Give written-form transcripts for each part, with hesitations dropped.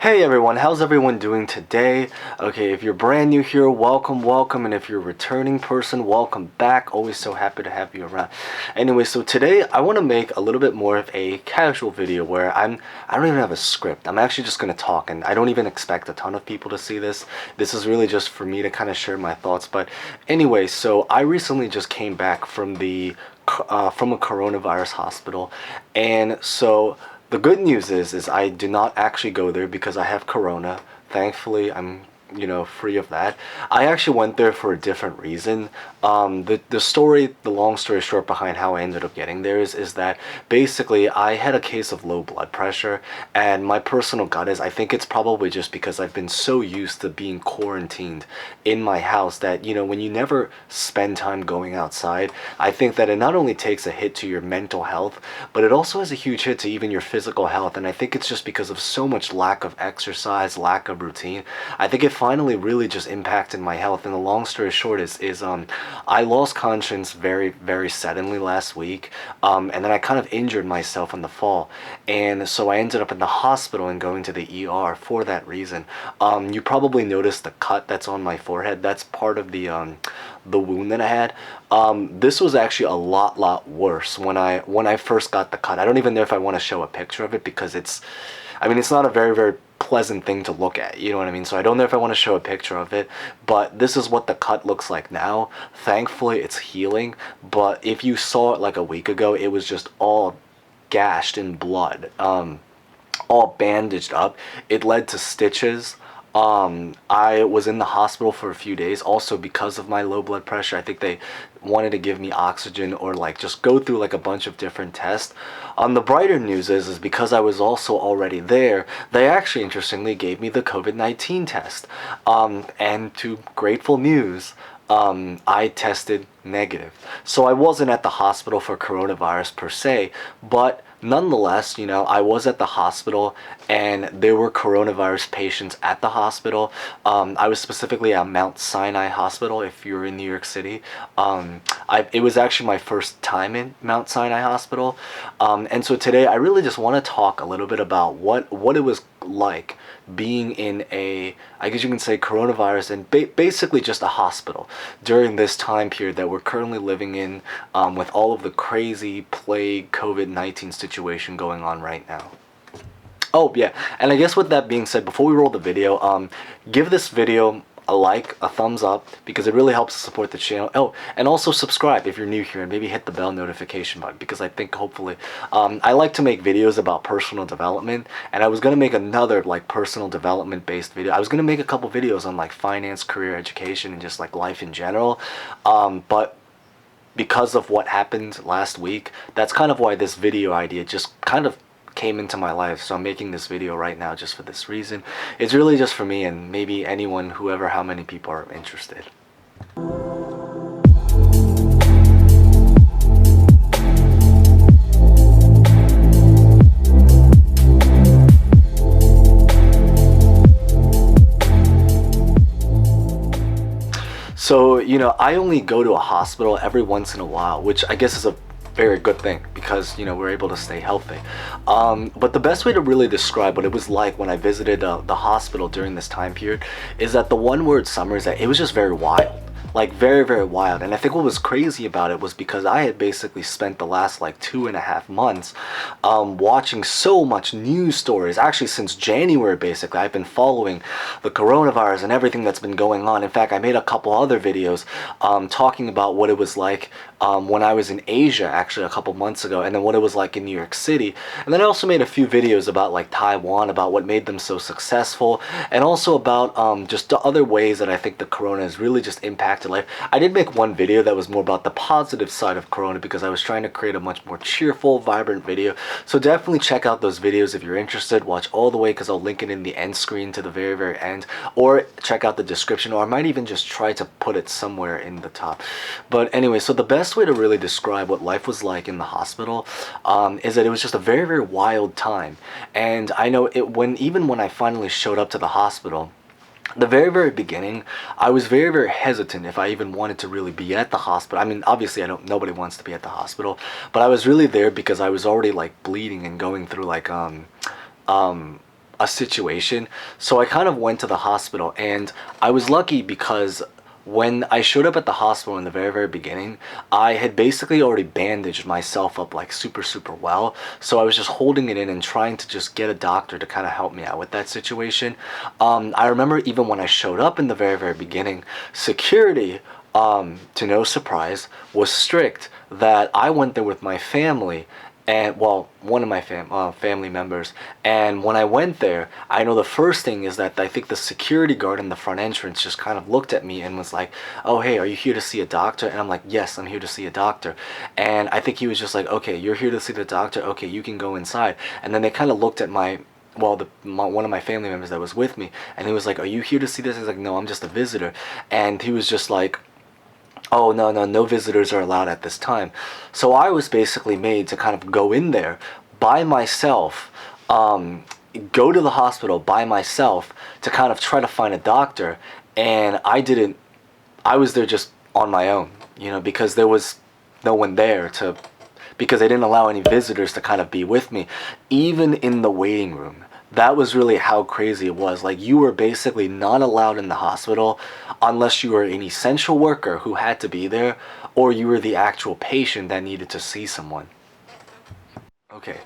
Hey everyone, how's everyone doing today? Okay, if you're brand new here, welcome, and if you're a returning person, welcome back. Always so happy to have you around. Anyway, so today I want to make a little bit more of a casual video where I don't even have a script. I'm actually just going to talk, and I don't even expect a ton of people to see this. This is really just for me to kind of share my thoughts. But anyway, so I recently just came back from from a coronavirus hospital, and so the good news is I do not actually go there because I have corona. Thankfully, I'm free of that. I actually went there for a different reason. The long story short behind how I ended up getting there is that basically I had a case of low blood pressure, and my personal gut is I think it's probably just because I've been so used to being quarantined in my house that when you never spend time going outside, I think that it not only takes a hit to your mental health, but it also has a huge hit to even your physical health. And I think it's just because of so much lack of exercise, lack of routine. I think it finally really just impacted my health. And the long story short is I lost conscience very suddenly last week, and then I kind of injured myself in the fall, and so I ended up in the hospital and going to the ER for that reason. You probably noticed the cut that's on my forehead. That's part of the wound that I had. This was actually a lot worse when I first got the cut. I don't even know if I want to show a picture of it because it's not a very pleasant thing to look at, you know what I mean? So I don't know if I want to show a picture of it, but this is what the cut looks like now. Thankfully it's healing, but if you saw it like a week ago, it was just all gashed in blood, all bandaged up. It led to stitches. I was in the hospital for a few days also because of my low blood pressure. I think they wanted to give me oxygen or like just go through like a bunch of different tests. The brighter news is because I was also already there, they actually interestingly gave me the COVID-19 test. And to grateful news, I tested negative. So I wasn't at the hospital for coronavirus per se, but nonetheless, I was at the hospital and there were coronavirus patients at the hospital. I was specifically at Mount Sinai Hospital, if you're in New York City. It was actually my first time in Mount Sinai Hospital. And so today I really just want to talk a little bit about what it was like being in I guess you can say coronavirus and basically just a hospital during this time period that we're currently living in, with all of the crazy plague COVID-19 situation going on right now. Oh yeah, and I guess with that being said, before we roll the video, give this video a like, a thumbs up, because it really helps support the channel. Oh, and also subscribe if you're new here, and maybe hit the bell notification button, because I think hopefully I like to make videos about personal development, and I was going to make another like personal development based video. I was going to make a couple videos on like finance, career, education, and just like life in general, but because of what happened last week, that's kind of why this video idea just kind of came into my life. So I'm making this video right now just for this reason. It's really just for me and maybe anyone, whoever, how many people are interested. So, I only go to a hospital every once in a while, which I guess is a very good thing because, we're able to stay healthy. But the best way to really describe what it was like when I visited the hospital during this time period is that the one word summary is that it was just very wild. Like very wild. And I think what was crazy about it was because I had basically spent the last like 2.5 months watching so much news stories. Actually since January, basically I've been following the coronavirus and everything that's been going on. In fact, I made a couple other videos talking about what it was like when I was in Asia actually a couple months ago, and then what it was like in New York City. And then I also made a few videos about like Taiwan, about what made them so successful, and also about just the other ways that I think the corona has really just impacted life. I did make one video that was more about the positive side of corona because I was trying to create a much more cheerful, vibrant video. So definitely check out those videos if you're interested. Watch all the way because I'll link it in the end screen to the very end, or check out the description, or I might even just try to put it somewhere in the top. But anyway, so the best way to really describe what life was like in the hospital is that it was just a very wild time. And I know even when I finally showed up to the hospital, the very beginning, I was very hesitant if I even wanted to really be at the hospital. Obviously nobody wants to be at the hospital, but I was really there because I was already like bleeding and going through like a situation. So I kind of went to the hospital, and I was lucky because when I showed up at the hospital in the very, very beginning, I had basically already bandaged myself up like super, super well. So I was just holding it in and trying to just get a doctor to kind of help me out with that situation. I remember even when I showed up in the very, very beginning, security, to no surprise, was strict that I went there with my family, and well, one of my family members. And when I went there, I know the first thing is that I think the security guard in the front entrance just kind of looked at me and was like, "Oh, hey, are you here to see a doctor?" And I'm like, "Yes, I'm here to see a doctor." And I think he was just like, "Okay, you're here to see the doctor. Okay, you can go inside." And then they kind of looked at one of my family members that was with me, and he was like, "Are you here to see this?" He's like, "No, I'm just a visitor." And he was just like, "Oh, no, no, no visitors are allowed at this time." So I was basically made to kind of go in there by myself, go to the hospital by myself to kind of try to find a doctor. And I was there just on my own, because there was no one there because they didn't allow any visitors to kind of be with me, even in the waiting room. That was really how crazy it was. Like, you were basically not allowed in the hospital unless you were an essential worker who had to be there, or you were the actual patient that needed to see someone. Okay,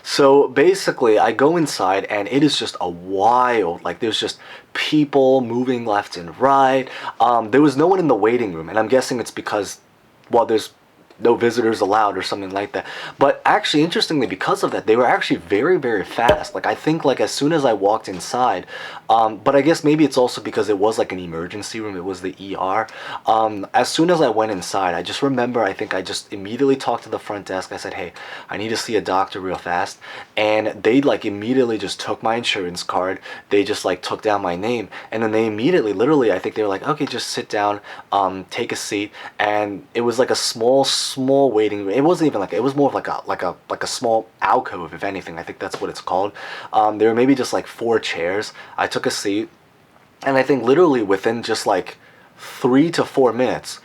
so basically I go inside and it is just a wild, like, there's just people moving left and right. There was no one in the waiting room, and I'm guessing it's because, well, there's no visitors allowed or something like that. But actually, interestingly, because of that, they were actually very, very fast. Like, I think, like, as soon as I walked inside, but I guess maybe it's also because it was like an emergency room, it was the ER. As soon as I went inside, I just remember, I think I just immediately talked to the front desk. I said, "Hey, I need to see a doctor real fast." And they like immediately just took my insurance card. They just like took down my name, and then they immediately, literally, I think they were like, "Okay, just sit down, take a seat." And it was like a small waiting room. It wasn't even like, it was more of like a small alcove, if anything. I think that's what it's called. There were maybe just like 4 chairs. I took a seat, and I think literally within just like 3 to 4 minutes,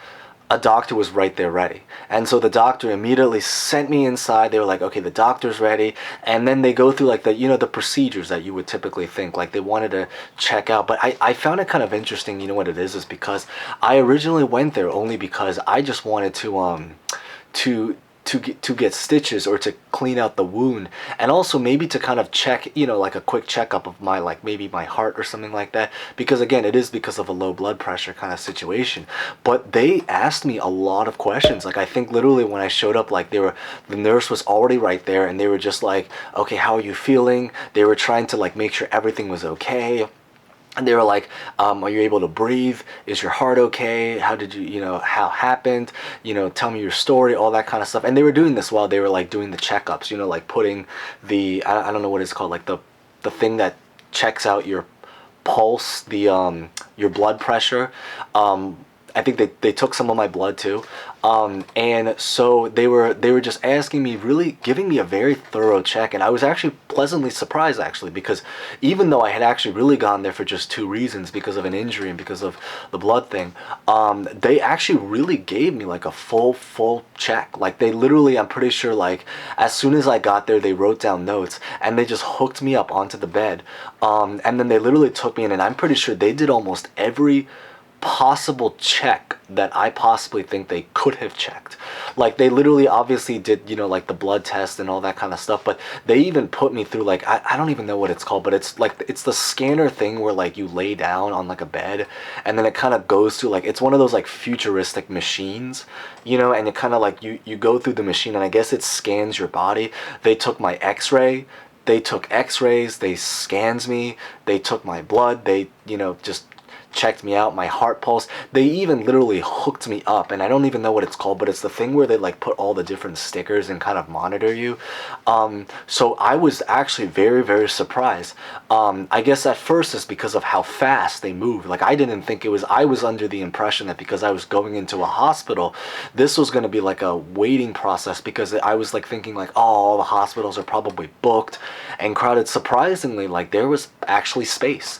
a doctor was right there ready. And so the doctor immediately sent me inside. They were like, "Okay, the doctor's ready." And then they go through like the procedures that you would typically think, like they wanted to check out. But I found it kind of interesting. You know what it is because I originally went there only because I just wanted to get stitches or to clean out the wound, and also maybe to kind of check, like a quick checkup of my, like, maybe my heart or something like that, because again, it is because of a low blood pressure kind of situation. But they asked me a lot of questions. Like, I think literally when I showed up, like, the nurse was already right there, and they were just like, "Okay, how are you feeling?" They were trying to like make sure everything was okay. And they were like, "Are you able to breathe? Is your heart okay? How did how happened? Tell me your story," all that kind of stuff. And they were doing this while they were like doing the checkups, like putting I don't know what it's called, like the thing that checks out your pulse, your blood pressure. I think they took some of my blood too. And so they were just asking me, really giving me a very thorough check. And I was actually pleasantly surprised, actually, because even though I had actually really gone there for just 2 reasons, because of an injury and because of the blood thing, they actually really gave me like a full check. Like, they literally, I'm pretty sure, like, as soon as I got there, they wrote down notes and they just hooked me up onto the bed. And then they literally took me in, and I'm pretty sure they did almost every possible check that I possibly think they could have checked. Like, they literally obviously did, like the blood test and all that kind of stuff, but they even put me through, like, I don't even know what it's called, but it's like, it's the scanner thing where like you lay down on like a bed, and then it kind of goes through, like, it's one of those like futuristic machines, and it kind of like you go through the machine, and I guess it scans your body. They took my x-ray, they took x-rays, they scans me, they took my blood, they just checked me out, my heart pulse. They even literally hooked me up, and I don't even know what it's called, but it's the thing where they like put all the different stickers and kind of monitor you. So I was actually very, very surprised. I guess at first it's because of how fast they moved. Like, I didn't think it was, I was under the impression that because I was going into a hospital, this was going to be like a waiting process, because I was like thinking like, oh, all the hospitals are probably booked and crowded. Surprisingly, like, there was actually space.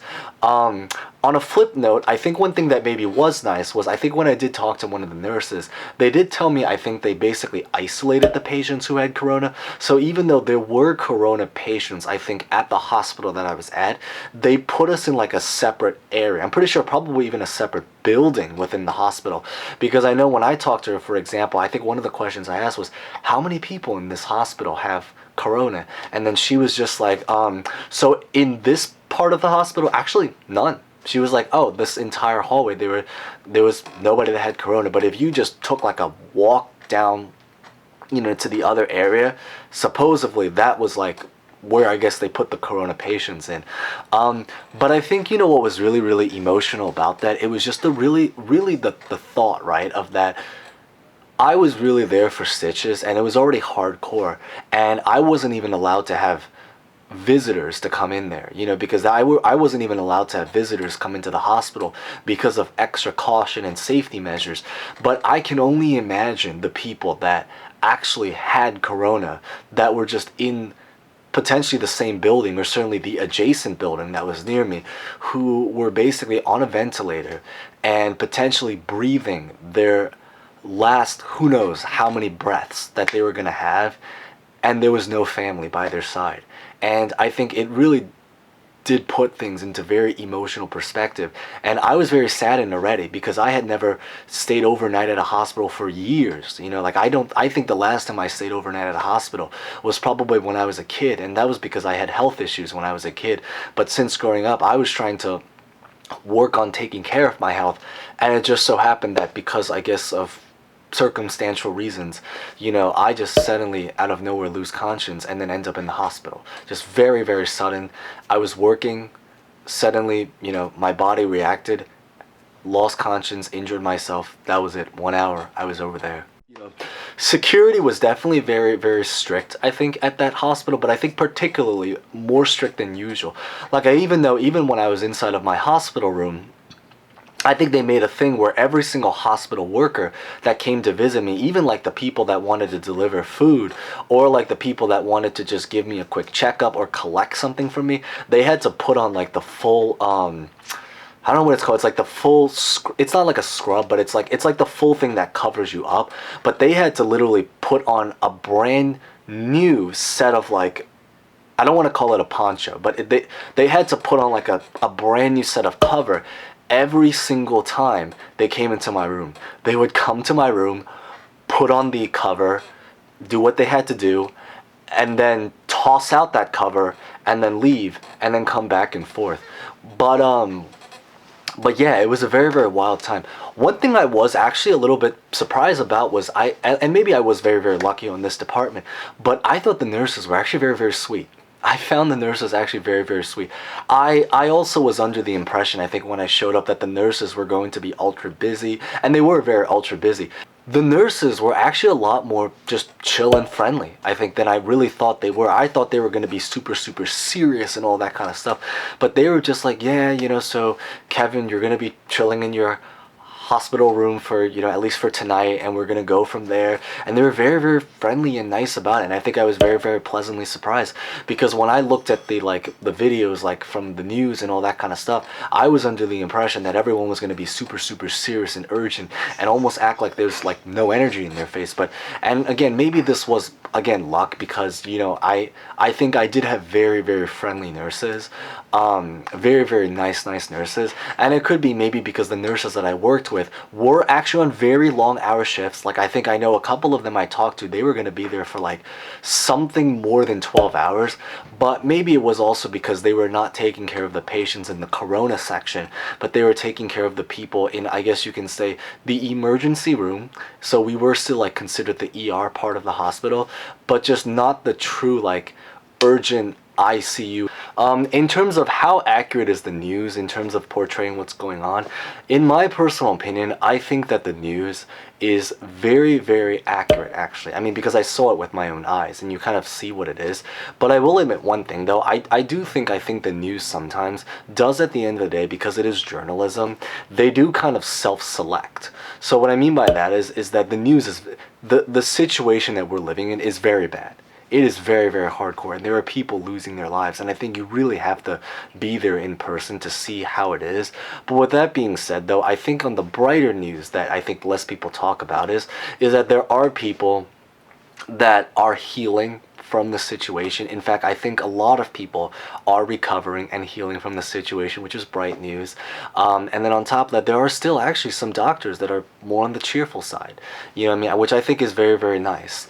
on a flip note, I think one thing that maybe was nice was, I think when I did talk to one of the nurses, they did tell me, I think they basically isolated the patients who had corona. So even though there were corona patients, I think at the hospital that I was at, they put us in like a separate area. I'm pretty sure probably even a separate building within the hospital, because I know when I talked to her, for example, I think one of the questions I asked was, how many people in this hospital have corona? And then she was just like, so in this part of the hospital, actually none. She was like, oh, this entire hallway, there was nobody that had corona. But if you just took like a walk down, to the other area, supposedly that was like where I guess they put the corona patients in. But I think, what was really, really emotional about that, it was just the thought, right, of that I was really there for stitches, and it was already hardcore, and I wasn't even allowed to have visitors to come in there, because I wasn't even allowed to have visitors come into the hospital because of extra caution and safety measures. But I can only imagine the people that actually had corona that were just in potentially the same building, or certainly the adjacent building that was near me, who were basically on a ventilator and potentially breathing their last who knows how many breaths that they were going to have, and there was no family by their side. And I think it really did put things into very emotional perspective. And I was very saddened already, because I had never stayed overnight at a hospital for years. I think the last time I stayed overnight at a hospital was probably when I was a kid, and that was because I had health issues when I was a kid. But since growing up, I was trying to work on taking care of my health, and it just so happened that because, I guess, of circumstantial reasons, I just suddenly out of nowhere lose conscience and then end up in the hospital. Just very, very sudden. I was working, suddenly, my body reacted, lost conscience, injured myself. That was it. 1 hour, I was over there. Security was definitely very, very strict, I think, at that hospital, but I think particularly more strict than usual. Even when I was inside of my hospital room, I think they made a thing where every single hospital worker that came to visit me, even like the people that wanted to deliver food, or like the people that wanted to just give me a quick checkup or collect something from me, they had to put on like the full, I don't know what it's called. It's like the full, it's not like a scrub, but it's like the full thing that covers you up. But they had to literally put on a brand new set of, like, I don't want to call it a poncho, but they had to put on like a brand new set of cover every single time they came into my room. They would come to my room, put on the cover, do what they had to do, and then toss out that cover and then leave and then come back and forth. But yeah, it was a very, very wild time. One thing I was actually a little bit surprised about was and maybe I was very, very lucky on this department, but I thought the nurses were actually very, very sweet. I found the nurses actually very, very sweet. I also was under the impression, I think, when I showed up, that the nurses were going to be ultra busy, and they were very ultra busy. The nurses were actually a lot more just chill and friendly, I think, than I really thought they were. I thought they were going to be super, super serious and all that kind of stuff. But they were just like, yeah, so Kevin, you're going to be chilling in your hospital room for, at least for tonight, and we're gonna go from there. And they were very, very friendly and nice about it, and I think I was very, very pleasantly surprised, because when I looked at the videos, like, from the news and all that kind of stuff, I was under the impression that everyone was gonna be super, super serious and urgent and almost act like there's like no energy in their face. And again, maybe this was, again, luck, because I think I did have very, very friendly nurses, very, very nice nurses. And it could be maybe because the nurses that I worked with were actually on very long hour shifts. Like, I think I know a couple of them I talked to, they were going to be there for like something more than 12 hours. But maybe it was also because they were not taking care of the patients in the corona section, but they were taking care of the people in, I guess you can say, the emergency room. So we were still like considered the ER part of the hospital, but just not the true like urgent ICU. In terms of how accurate is the news in terms of portraying what's going on, in my personal opinion, I think that the news is very, very accurate, actually. I mean, because I saw it with my own eyes, and you kind of see what it is. But I will admit one thing, though. I think the news sometimes does, at the end of the day, because it is journalism, they do kind of self-select. So what I mean by that is that the news is, the situation that we're living in is very bad. it is very, very hardcore, and there are people losing their lives, and I think you really have to be there in person to see how it is. But with that being said, though, I think on the brighter news that I think less people talk about is that there are people that are healing from the situation. In fact, I think a lot of people are recovering and healing from the situation, which is bright news. And then on top of that, there are still actually some doctors that are more on the cheerful side, you know what I mean, which I think is very, very nice.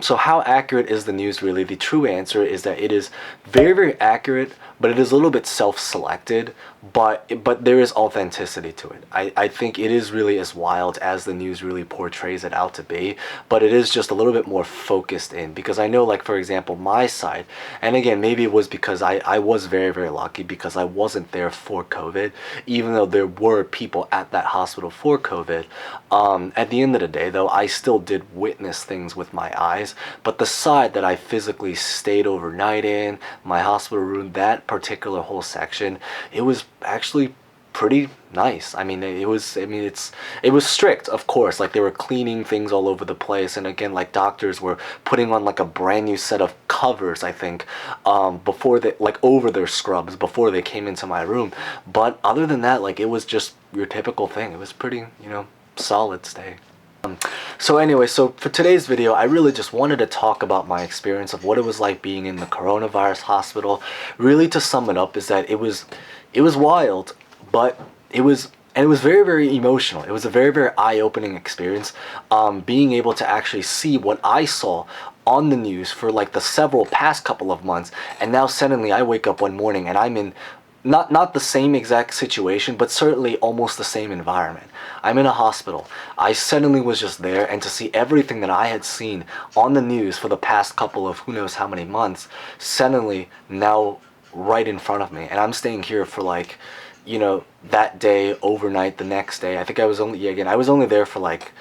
So how accurate is the news really? The true answer is that it is very, very accurate, but it is a little bit self-selected, but there is authenticity to it. I think it is really as wild as the news really portrays it out to be, but it is just a little bit more focused in, because I know, like, for example, my side, and again, maybe it was because I was very, very lucky because I wasn't there for COVID, even though there were people at that hospital for COVID. At the end of the day, though, I still did witness things with my eyes, but the side that I physically stayed overnight in, my hospital room, that particular whole section, it was actually pretty nice. I mean, it was strict, of course, like they were cleaning things all over the place, and again, like doctors were putting on like a brand new set of covers, I think, before they, like, over their scrubs before they came into my room. But other than that, like, it was just your typical thing. It was pretty, you know, solid stay. So anyway, so for today's video, I really just wanted to talk about my experience of what it was like being in the coronavirus hospital. Really, to sum it up, is that it was wild, but it was very, very emotional. It was a very, very eye-opening experience, being able to actually see what I saw on the news for like the past couple of months, and now suddenly I wake up one morning and I'm in not the same exact situation, but certainly almost the same environment. I'm in a hospital. I suddenly was just there, and to see everything that I had seen on the news for the past couple of who knows how many months, suddenly now right in front of me. And I'm staying here for, like, you know, that day, overnight, the next day. I think I was only there for like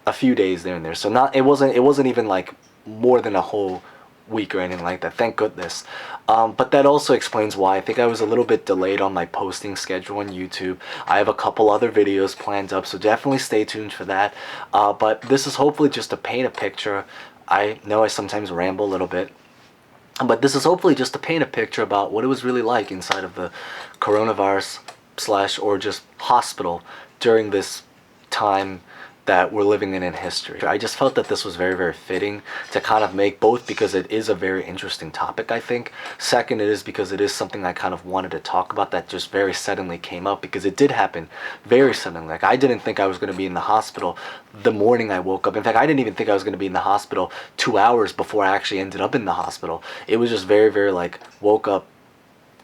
a few days there and there. So it wasn't even like more than a whole week or anything like that, thank goodness. But that also explains why I think I was a little bit delayed on my posting schedule on YouTube. I have a couple other videos planned up, so definitely stay tuned for that. But this is hopefully just to paint a picture. I know I sometimes ramble a little bit, but this is hopefully just to paint a picture about what it was really like inside of the coronavirus / or just hospital during this time that we're living in history. I just felt that this was very, very fitting to kind of make, both because it is a very interesting topic, I think. Second, it is because it is something I kind of wanted to talk about that just very suddenly came up, because it did happen very suddenly. Like, I didn't think I was going to be in the hospital the morning I woke up. In fact, I didn't even think I was going to be in the hospital 2 hours before I actually ended up in the hospital. It was just very, very, like, woke up,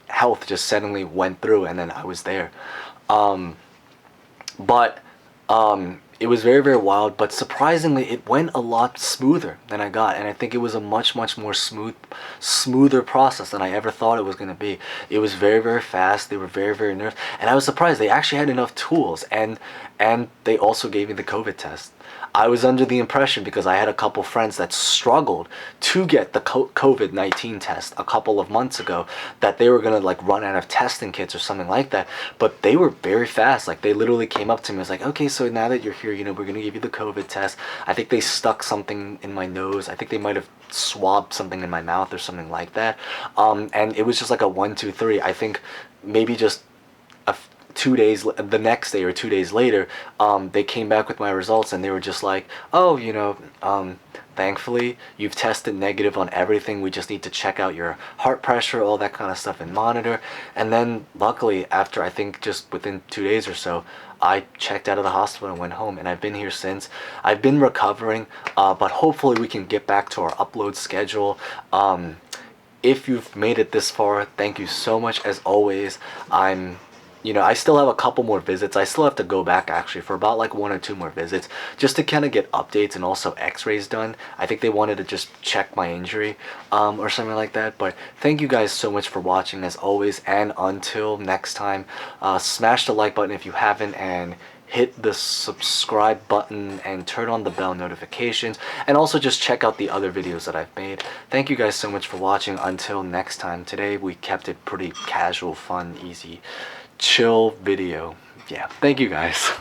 health just suddenly went through, and then I was there. It was very, very wild, but surprisingly, it went a lot smoother than I got, and I think it was a much, much more smoother process than I ever thought it was going to be. It was very, very fast. They were very, very nervous, and I was surprised. They actually had enough tools, and they also gave me the COVID test. I was under the impression, because I had a couple friends that struggled to get the COVID-19 test a couple of months ago, that they were going to, like, run out of testing kits or something like that. But they were very fast. Like, they literally came up to me and was like, okay, so now that you're here, you know, we're going to give you the COVID test. I think they stuck something in my nose. I think they might have swabbed something in my mouth or something like that. And it was just like a 1, 2, 3. I think maybe just the next day or 2 days later, they came back with my results, and they were just like, oh, you know, thankfully you've tested negative on everything. We just need to check out your heart pressure, all that kind of stuff, and monitor. And then luckily, after I think just within 2 days or so, I checked out of the hospital and went home, and I've been here since. I've been recovering, but hopefully we can get back to our upload schedule. If you've made it this far, thank you so much. As always, I still have a couple more visits. I still have to go back actually for about like 1 or 2 more visits, just to kind of get updates and also x-rays done. I think they wanted to just check my injury or something like that. But thank you guys so much for watching, as always, and until next time, smash the like button if you haven't, and hit the subscribe button and turn on the bell notifications, and also just check out the other videos that I've made. Thank you guys so much for watching. Until next time. Today we kept it pretty casual, fun, easy, chill video. Yeah, thank you guys.